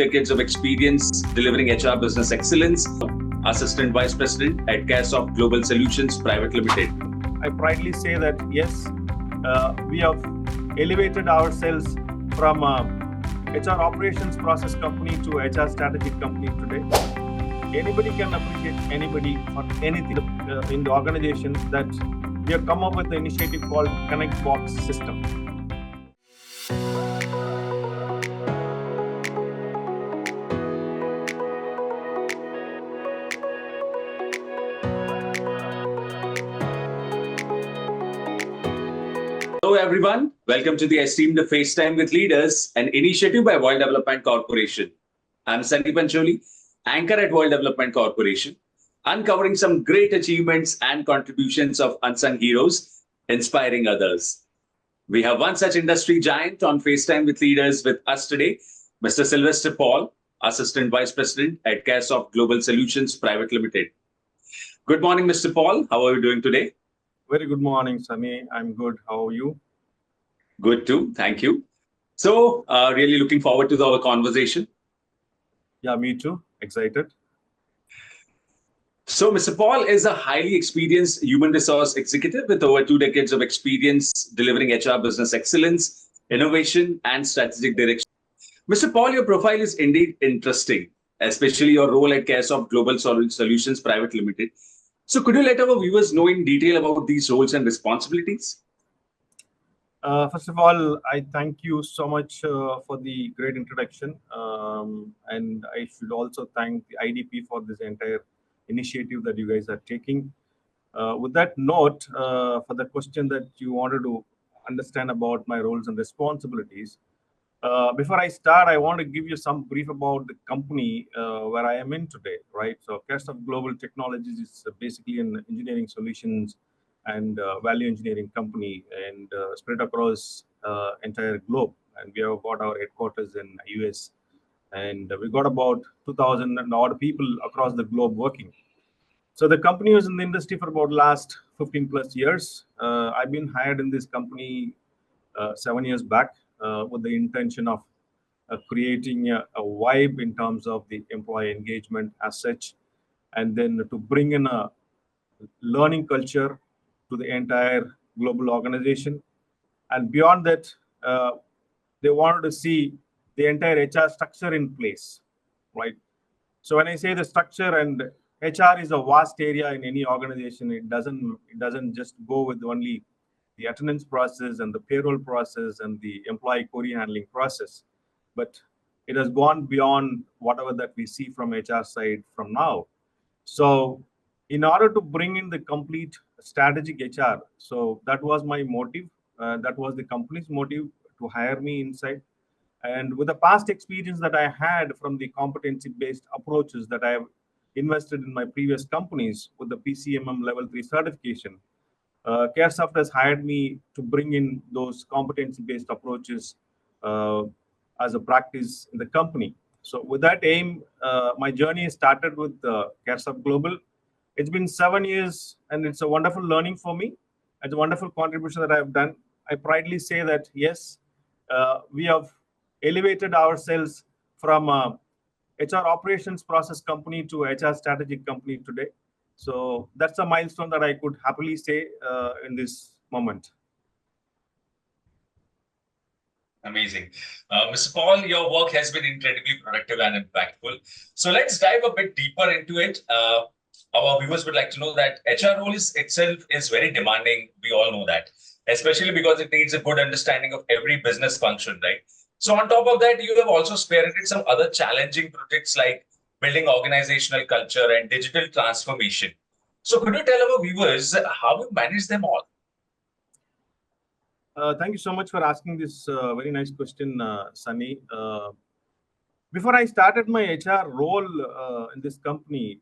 decades of experience delivering HR business excellence, Assistant Vice President at Caresoft Global Solutions Private Limited. I proudly say that yes, we have elevated ourselves from HR operations process company to HR strategic company today. Anybody can appreciate anybody for anything in the organization that we have come up with the initiative called Connect Box system. Hello everyone, welcome to the esteemed FaceTime with Leaders, an initiative by World Development Corporation. I'm Sunny Pancholi, anchor at World Development Corporation, uncovering some great achievements and contributions of unsung heroes, inspiring others. We have one such industry giant on FaceTime with Leaders with us today, Mr. Sylvester Paul, Assistant Vice President at Caresoft Global Solutions Private Limited. Good morning, Mr. Paul. How are you doing today? Very good morning, Sunny. I'm good. How are you? Good too. Thank you. So, really looking forward to our conversation. Yeah, me too. Excited. So, Mr. Paul is a highly experienced human resource executive with over 2 decades of experience delivering HR business excellence, innovation, and strategic direction. Mr. Paul, your profile is indeed interesting, especially your role at Caresoft Global Solutions Private Limited. So, could you let our viewers know in detail about these roles and responsibilities? First of all, I thank you so much for the great introduction. And I should also thank the IDP for this entire initiative that you guys are taking. With that note, for the question that you wanted to understand about my roles and responsibilities, before I start, I want to give you some brief about the company where I am in today, right? So Caresoft Global Technologies is basically an engineering solutions and value engineering company and spread across entire globe. And we have got our headquarters in US, and we got about 2,000 and odd people across the globe working. So the company was in the industry for about last 15 plus years. I've been hired in this company 7 years back with the intention of creating a vibe in terms of the employee engagement as such, and then to bring in a learning culture to the entire global organization. And beyond that, they wanted to see the entire HR structure in place, right? So when I say the structure, and HR is a vast area in any organization, it doesn't just go with only the attendance process and the payroll process and the employee query handling process, but it has gone beyond whatever that we see from HR side from now. So in order to bring in the complete strategic HR, so that was my motive. That was the company's motive to hire me inside. And with the past experience that I had from the competency-based approaches that I have invested in my previous companies with the PCMM Level 3 certification, Caresoft has hired me to bring in those competency-based approaches as a practice in the company. So with that aim, my journey started with Caresoft Global. It's been 7 years, and it's a wonderful learning for me. It's a wonderful contribution that I've done. I proudly say that, yes, we have elevated ourselves from HR operations process company to HR strategic company today. So that's a milestone that I could happily say in this moment. Amazing. Mr. Paul, your work has been incredibly productive and impactful. So let's dive a bit deeper into it. Our viewers would like to know that HR role itself is very demanding. We all know that, especially because it needs a good understanding of every business function, right? So on top of that, you have also spearheaded some other challenging projects like building organizational culture and digital transformation. So could you tell our viewers how you manage them all? Thank you so much for asking this very nice question, Sunny. Before I started my HR role in this company,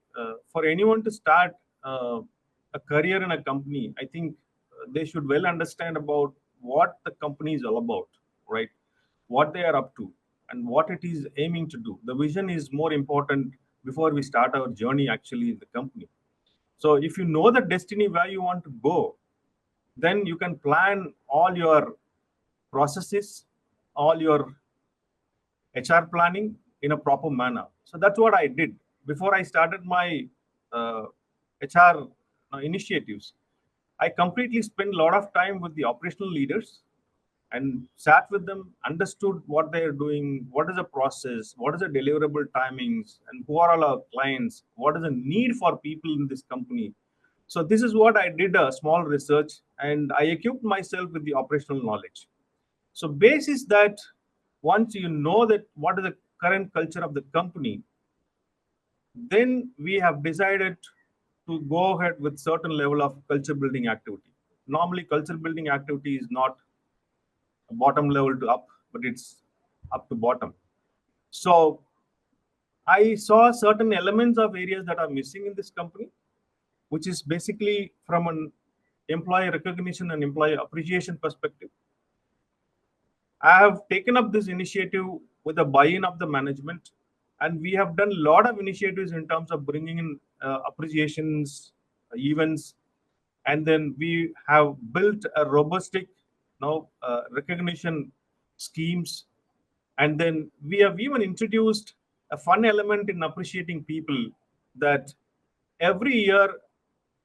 for anyone to start a career in a company, I think they should well understand about what the company is all about, right? What they are up to and what it is aiming to do. The vision is more important before we start our journey actually in the company. So if you know the destiny where you want to go, then you can plan all your processes, all your HR planning, in a proper manner. So that's what I did before I started my HR initiatives. I completely spent a lot of time with the operational leaders and sat with them, understood what they are doing, what is the process, what is the deliverable timings, and who are all our clients, what is the need for people in this company. So this is what I did a small research, and I equipped myself with the operational knowledge. So basis that, once you know that what is the current culture of the company, then we have decided to go ahead with certain level of culture building activity. Normally, culture building activity is not bottom level to up, but it's up to bottom. So I saw certain elements of areas that are missing in this company, which is basically from an employee recognition and employee appreciation perspective. I have taken up this initiative with the buy-in of the management, and we have done a lot of initiatives in terms of bringing in appreciations, events, and then we have built a robust recognition schemes, and then we have even introduced a fun element in appreciating people, that every year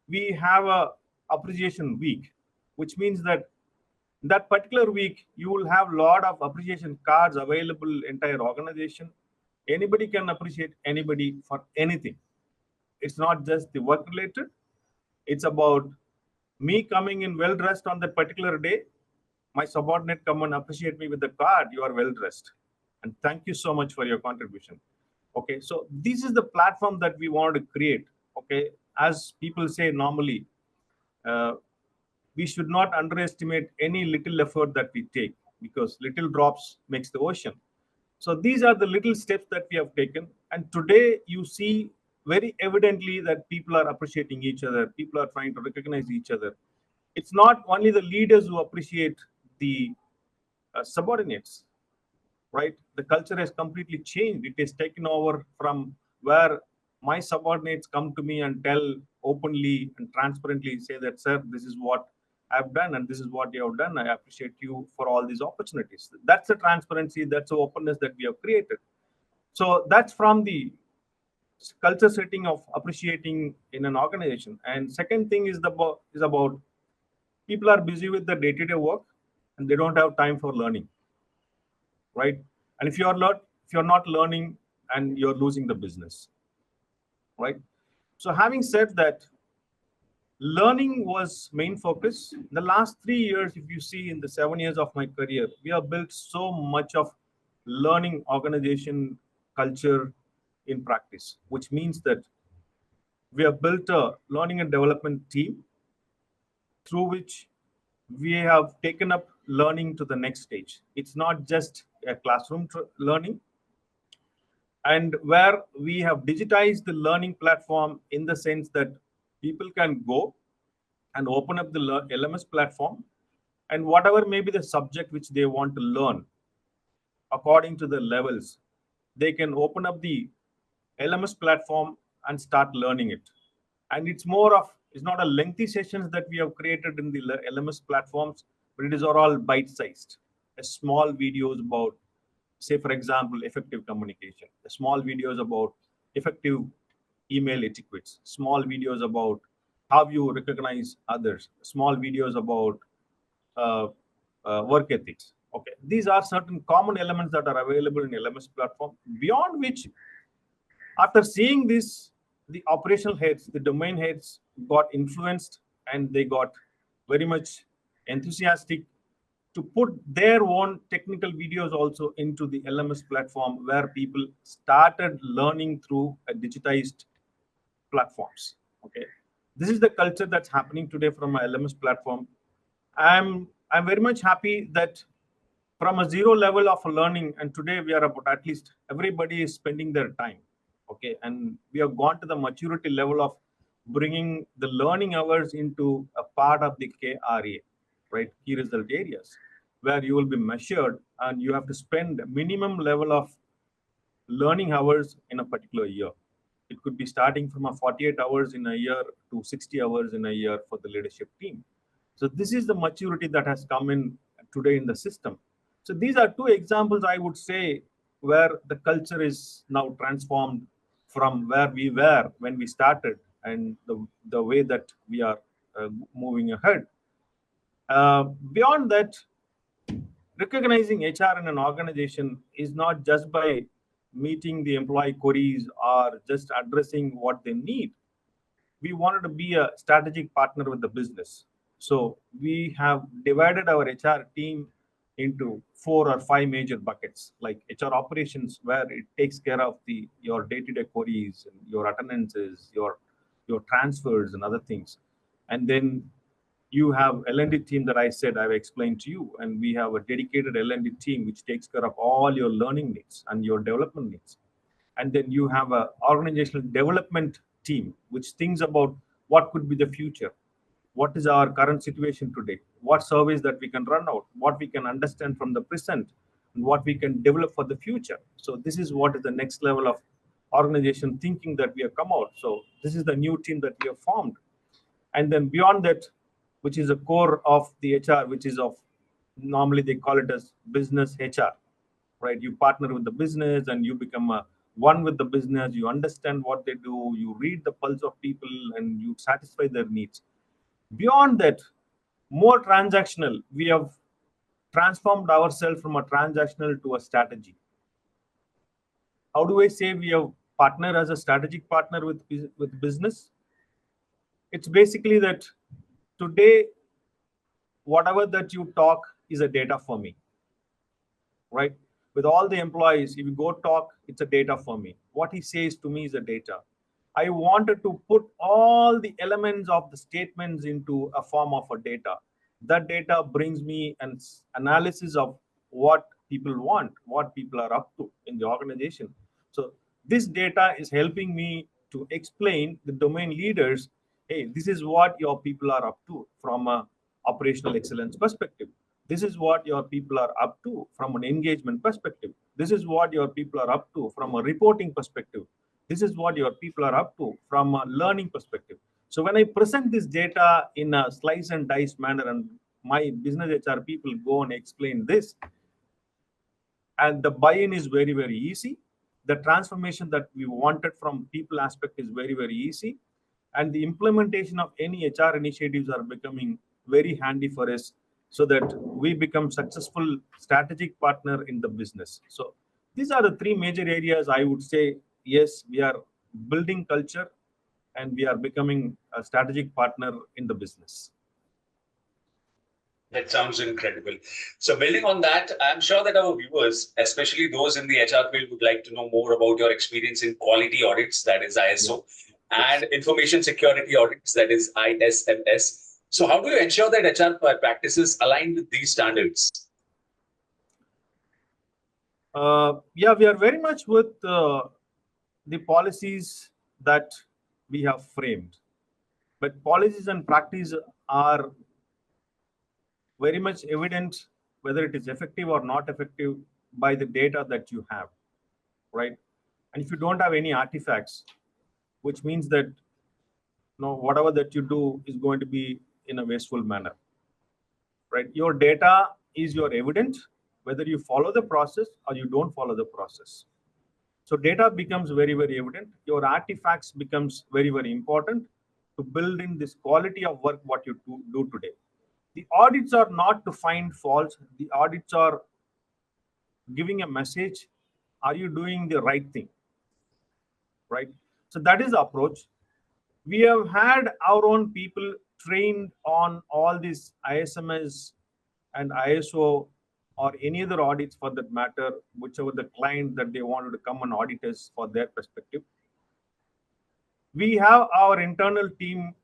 we have a appreciation week, which means that that particular week you will have a lot of appreciation cards available entire organization. Anybody can appreciate anybody for anything. It's not just the work related. It's about me coming in well dressed on that particular day, my subordinate come and appreciate me with the card, you are well dressed, and thank you so much for your contribution. Okay, so this is the platform that we want to create. Okay, as people say normally, uh, we should not underestimate any little effort that we take, because little drops makes the ocean. So these are the little steps that we have taken, and today you see very evidently that people are appreciating each other, people are trying to recognize each other. It's not only the leaders who appreciate the subordinates, right? The culture has completely changed. It is taken over from where my subordinates come to me and tell openly and transparently, say that, sir, this is what I've done and this is what you have done. I appreciate you for all these opportunities. That's the transparency, that's the openness that we have created. So that's from the culture setting of appreciating in an organization. And second thing is about people are busy with the day-to-day work and they don't have time for learning, right? And if you're not learning, and you're losing the business, right? So having said that, learning was main focus. In the last 3 years, if you see in the 7 years of my career, we have built so much of learning organization culture in practice, which means that we have built a learning and development team through which we have taken up learning to the next stage. It's not just a classroom learning, and where we have digitized the learning platform in the sense that people can go and open up the LMS platform, and whatever may be the subject which they want to learn according to the levels, they can open up the LMS platform and start learning it. And it's not a lengthy sessions that we have created in the LMS platforms, but it is all bite-sized. A small videos about, say for example, effective communication, a small videos about effective email etiquettes, small videos about how you recognize others, small videos about uh, work ethics. Okay, these are certain common elements that are available in LMS platform, beyond which, after seeing this, the operational heads, the domain heads got influenced, and they got very much enthusiastic to put their own technical videos also into the LMS platform, where people started learning through a digitized platforms. Okay, this is the culture that's happening today from a LMS platform. I'm very much happy that from a zero level of learning, and today we are about, at least everybody is spending their time. Okay, and we have gone to the maturity level of bringing the learning hours into a part of the KRA, right? Key result areas, where you will be measured and you have to spend minimum level of learning hours in a particular year. It could be starting from a 48 hours in a year to 60 hours in a year for the leadership team. So this is the maturity that has come in today in the system. So these are two examples, I would say, where the culture is now transformed from where we were when we started and the way that we are moving ahead. Beyond that, recognizing HR in an organization is not just by meeting the employee queries or just addressing what they need. We wanted to be a strategic partner with the business. So we have divided our HR team into 4 or 5 major buckets, like HR operations, where it takes care of your day-to-day queries, and your attendances, your transfers, and other things. And then you have L&D team that I said I've explained to you, and we have a dedicated L&D team which takes care of all your learning needs and your development needs. And then you have a organizational development team which thinks about what could be the future, what is our current situation today, what surveys that we can run out, what we can understand from the present, and what we can develop for the future. So this is what is the next level of organization thinking that we have come out. So this is the new team that we have formed. And then beyond that, which is a core of the HR, which is of, normally they call it as business HR, right? You partner with the business and you become one with the business. You understand what they do. You read the pulse of people and you satisfy their needs. Beyond that, more transactional. We have transformed ourselves from a transactional to a strategy. How do I say we have partner as a strategic partner with business? It's basically that today, whatever that you talk is a data for me, right? With all the employees, if you go talk, it's a data for me. What he says to me is a data. I wanted to put all the elements of the statements into a form of a data. That data brings me an analysis of what people want, what people are up to in the organization. So this data is helping me to explain the domain leaders, hey, this is what your people are up to from a operational excellence perspective. This is what your people are up to from an engagement perspective. This is what your people are up to from a reporting perspective. This is what your people are up to from a learning perspective. So when I present this data in a slice and dice manner and my business HR people go and explain this, and the buy-in is very, very easy. The transformation that we wanted from people aspect is very, very easy. And the implementation of any HR initiatives are becoming very handy for us so that we become successful strategic partner in the business. So these are the 3 major areas I would say, yes, we are building culture and we are becoming a strategic partner in the business. That sounds incredible. So building on that, I'm sure that our viewers, especially those in the HR field, would like to know more about your experience in quality audits, that is ISO, and information security audits, that is ISMS. So how do you ensure that HR practices align with these standards? Yeah, we are very much with the policies that we have framed. But policies and practice are very much evident whether it is effective or not effective by the data that you have, right? And if you don't have any artifacts, which means that whatever that you do is going to be in a wasteful manner, right? Your data is your evidence, whether you follow the process or you don't follow the process. So data becomes very, very evident. Your artifacts becomes very, very important to build in this quality of work what you do today. The audits are not to find faults. The audits are giving a message. Are you doing the right thing? Right? So that is the approach. We have had our own people trained on all these ISMS and ISO or any other audits for that matter, whichever the client that they wanted to come and audit us for their perspective. We have our internal team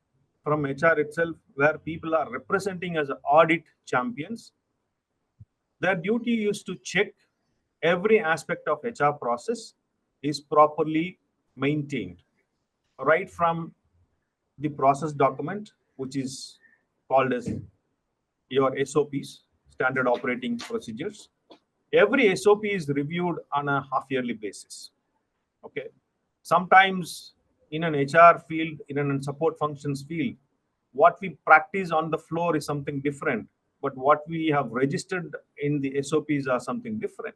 from HR itself where people are representing as audit champions. Their duty is to check every aspect of HR process is properly maintained, right from the process document, which is called as your SOPs, standard operating procedures. Every SOP is reviewed on a half-yearly basis. Okay. Sometimes in an HR field, in an support functions field, what we practice on the floor is something different, but what we have registered in the SOPs are something different.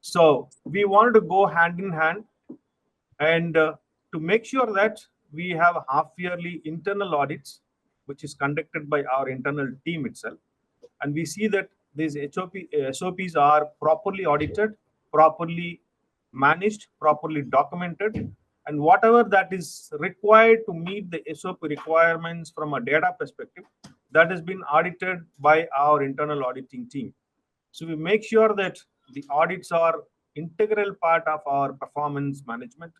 So we wanted to go hand in hand, and to make sure that we have half-yearly internal audits, which is conducted by our internal team itself, and we see that these SOPs are properly audited, properly managed, properly documented, and whatever that is required to meet the SOP requirements from a data perspective, that has been audited by our internal auditing team. So we make sure that the audits are integral part of our performance management.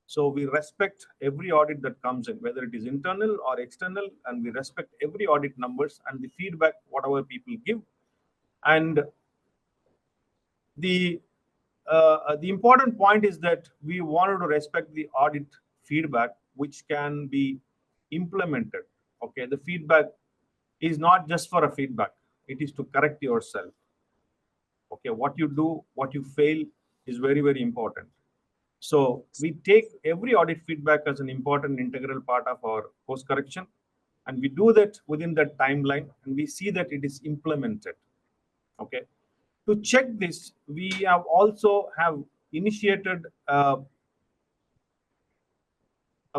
So we respect every audit that comes in, whether it is internal or external, and we respect every audit numbers and the feedback, whatever people give. And the important point is that we wanted to respect the audit feedback, which can be implemented. Okay, the feedback is not just for a feedback; it is to correct yourself. Okay, what you do, what you fail is very, very important. So we take every audit feedback as an important integral part of our course correction, and we do that within that timeline, and we see that it is implemented. Okay, to check this, we have also have initiated a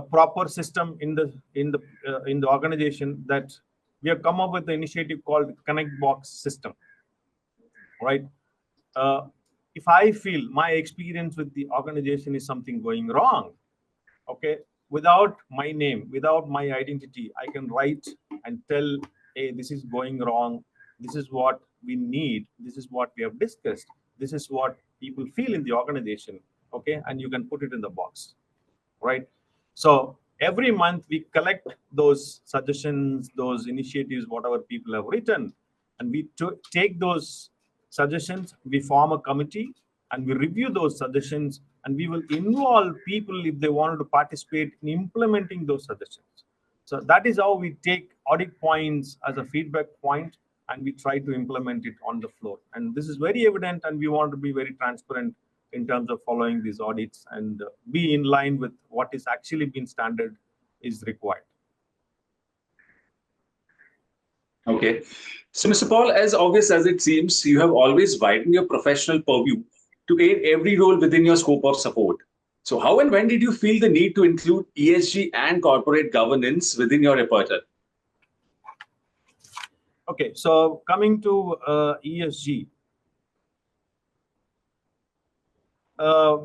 proper system in the organization, that we have come up with the initiative called Connect Box system, right? uh, if I feel my experience with the organization is something going wrong, okay, without my name, without my identity, I can write and tell, hey, this is going wrong, this is what we need, this is what we have discussed, this is what people feel in the organization, okay, and you can put it in the box, right? So every month we collect those suggestions, those initiatives, whatever people have written, and we take those suggestions, we form a committee, and we review those suggestions, and we will involve people if they wanted to participate in implementing those suggestions. So that is how we take audit points as a feedback point, and we try to implement it on the floor. And this is very evident, and we want to be very transparent in terms of following these audits, and be in line with what is actually been standard is required. Okay. So, Mr. Paul, as obvious as it seems, you have always widened your professional purview to aid every role within your scope of support. So, how and when did you feel the need to include ESG and corporate governance within your repertoire? Okay, so coming to ESG,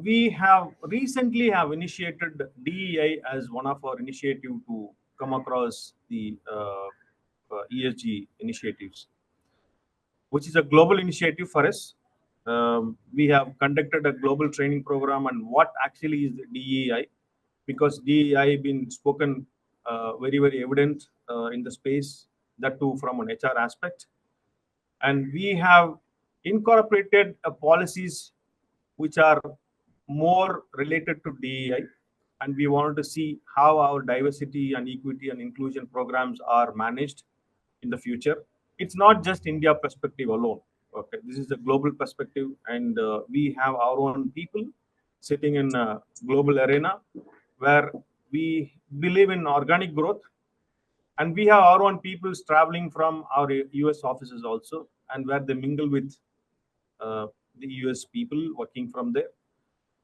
we have recently have initiated DEI as one of our initiative to come across the ESG initiatives, which is a global initiative for us. We have conducted a global training program on what actually is the DEI, because DEI been spoken very, very evident in the space, that too from an HR aspect. And we have incorporated policies which are more related to DEI, and we wanted to see how our diversity and equity and inclusion programs are managed in the future. It's not just India perspective alone. Okay, this is a global perspective, and we have our own people sitting in a global arena where we believe in organic growth, and we have our own people traveling from our US offices also, and where they mingle with uh, the US people working from there.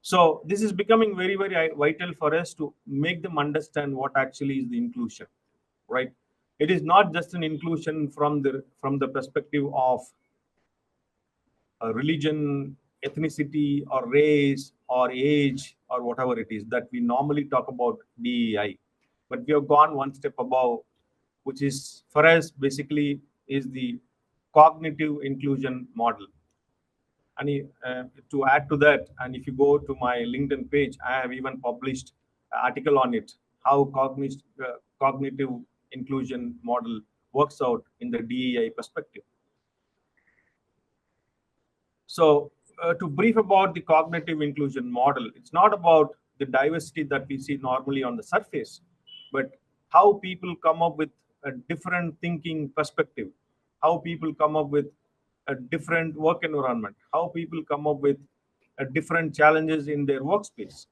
So this is becoming very, very vital for us to make them understand what actually is the inclusion, right? It is not just an inclusion from the perspective of religion, ethnicity, or race, or age, or whatever it is that we normally talk about DEI. But we have gone one step above, which is for us basically is the cognitive inclusion model. And to add to that, and if you go to my LinkedIn page, I have even published an article on it, how cognitive inclusion model works out in the DEI perspective. So to brief about the cognitive inclusion model, it's not about the diversity that we see normally on the surface, but how people come up with a different thinking perspective, how people come up with a different work environment, how people come up with different challenges in their workspace.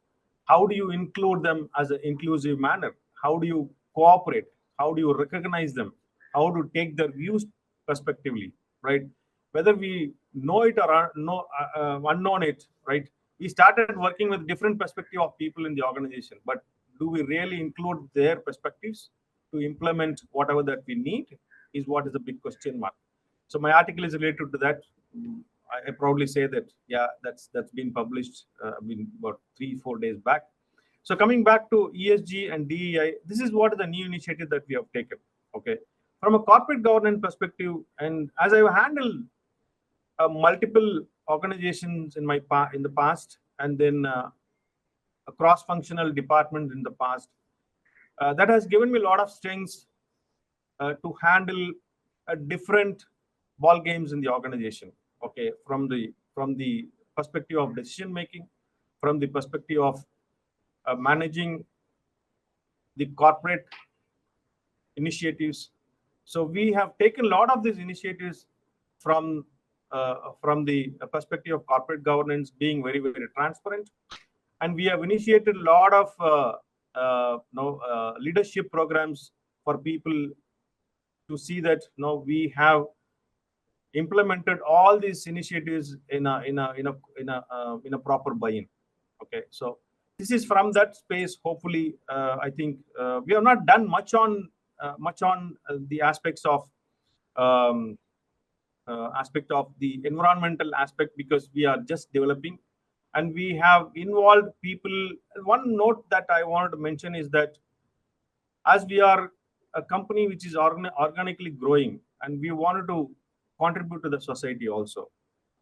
How do you include them as an inclusive manner? How do you cooperate? How do you recognize them? How to take their views perspectively, right? Whether we know it or unknown it, right? We started working with different perspective of people in the organization, but do we really include their perspectives to implement whatever that we need is what is the big question mark. So my article is related to that. I proudly say that, yeah, that's been published about 3-4 days back. So coming back to ESG and DEI, this is what is the new initiative that we have taken. Okay, from a corporate governance perspective, and as I have handled multiple organizations in the past, and then a cross-functional department in the past, that has given me a lot of strengths to handle different ball games in the organization. Okay, from the perspective of decision making, from the perspective of managing the corporate initiatives. So we have taken a lot of these initiatives from the perspective of corporate governance being very, very transparent, and we have initiated a lot of leadership programs for people to see that we have implemented all these initiatives in a proper buy-in. Okay, so this is from that space. Hopefully, I think we have not done much on the aspects of the environmental aspect, because we are just developing, and we have involved people. One note that I wanted to mention is that as we are a company which is organically growing, and we wanted to contribute to the society also.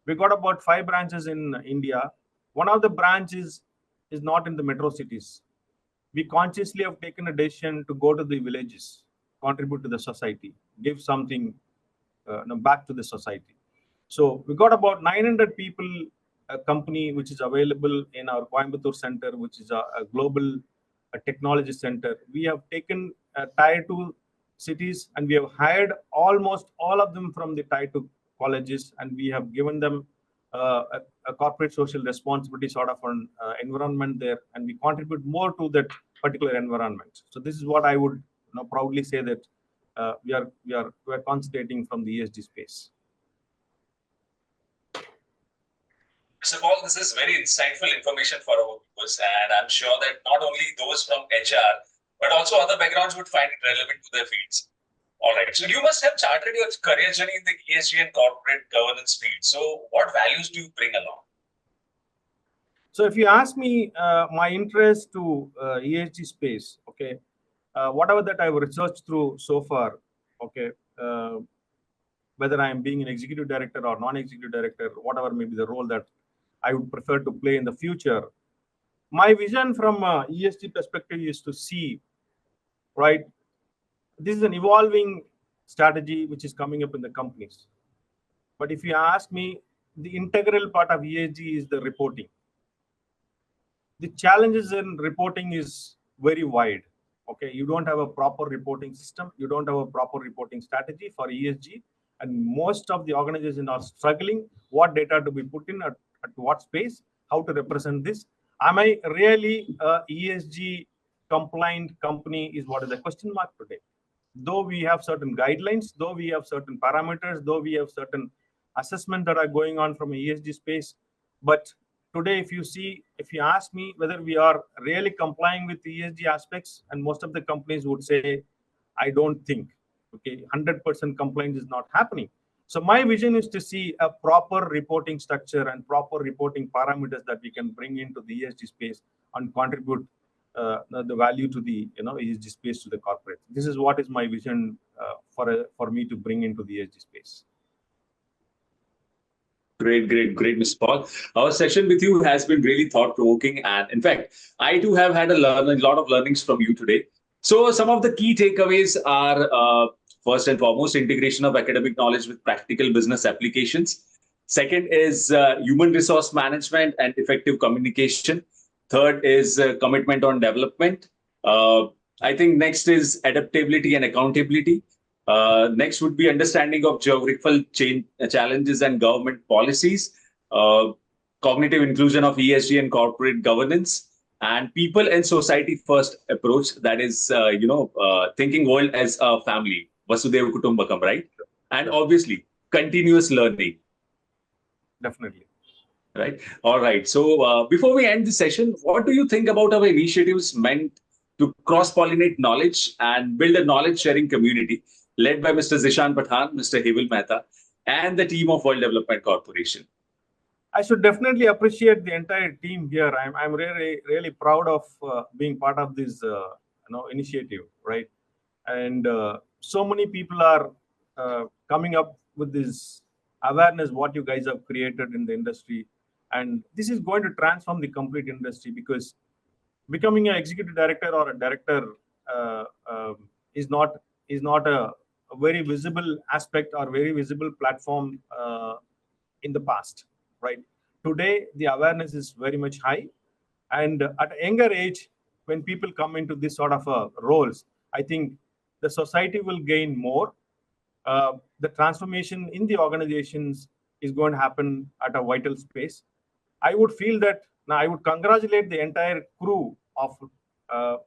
We got about 5 branches in India. One of the branches is not in the metro cities. We consciously have taken a decision to go to the villages, contribute to the society, give something back to the society. So we got about 900 people, a company which is available in our Coimbatore center, which is a global technology center. We have taken tier 2 cities, and we have hired almost all of them from the tier 2 colleges, and we have given them a corporate social responsibility sort of an environment there, and we contribute more to that particular environment. So this is what I would proudly say that we are concentrating from the ESG space. Mr. Paul, this is very insightful information for our viewers, and I'm sure that not only those from HR, but also other backgrounds would find it relevant to their fields. All right, so you must have charted your career journey in the ESG and corporate governance field. So what values do you bring along? So if you ask me my interest to ESG space, okay, whatever that I've researched through so far, okay, whether I am being an executive director or non-executive director, whatever may be the role that I would prefer to play in the future, my vision from ESG perspective is to see, right, this is an evolving strategy which is coming up in the companies. But if you ask me, the integral part of ESG is the reporting. The challenges in reporting is very wide. Okay, you don't have a proper reporting system, you don't have a proper reporting strategy for ESG, and most of the organizations are struggling what data to be put in at what space, how to represent this. Am I really a ESG compliant company is what is the question mark today. Though we have certain guidelines, though we have certain parameters, though we have certain assessments that are going on from a ESG space, but today, if you ask me whether we are really complying with the ESG aspects, and most of the companies would say, I don't think, okay, 100% compliance is not happening. So my vision is to see a proper reporting structure and proper reporting parameters that we can bring into the ESG space and contribute the value to the ESG space to the corporate. This is what is my vision for me to bring into the ESG space. Great, Mr. Paul. Our session with you has been really thought-provoking, and in fact, I too have had a lot of learnings from you today. So some of the key takeaways are, first and foremost, integration of academic knowledge with practical business applications. Second is human resource management and effective communication. Third is commitment on development. I think next is adaptability and accountability. Next would be understanding of geographical challenges and government policies, cognitive inclusion of ESG and corporate governance, and people and society first approach. That is, thinking world as a family, Vasudhaiva Kutumbakam, right? And obviously, continuous learning. definitely. Right. All right. So before we end the session, what do you think about our initiatives meant to cross-pollinate knowledge and build a knowledge-sharing community led by Mr. Zishan Pathan, Mr. Heval Mehta, and the team of World Development Corporation? I should definitely appreciate the entire team here. I'm really proud of being part of this initiative, right? And so many people are coming up with this awareness what you guys have created in the industry, and this is going to transform the complete industry, because becoming an executive director or a director uh, is not a very visible aspect or very visible platform in the past, right? Today the awareness is very much high, and at a younger age, when people come into this sort of roles, I think the society will gain more. The transformation in the organizations is going to happen at a vital space. I would feel that now I would congratulate the entire crew of uh,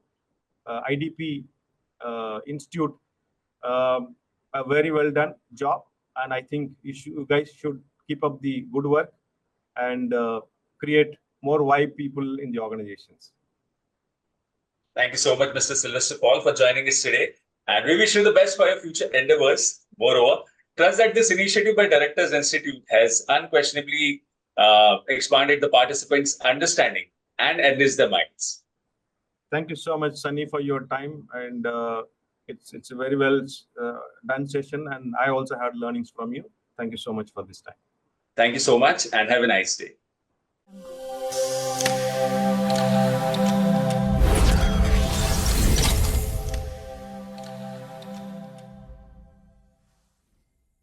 IDP Institute. A very well done job, and I think you guys should keep up the good work and create more wise people in the organizations. Thank you so much, Mr. Sylvester Paul, for joining us today. And we wish you the best for your future endeavors. Moreover, trust that this initiative by Directors Institute has unquestionably expanded the participants' understanding and enriched their minds. Thank you so much, Sunny, for your time. And it's a very well done session. And I also had learnings from you. Thank you so much for this time. Thank you so much and have a nice day.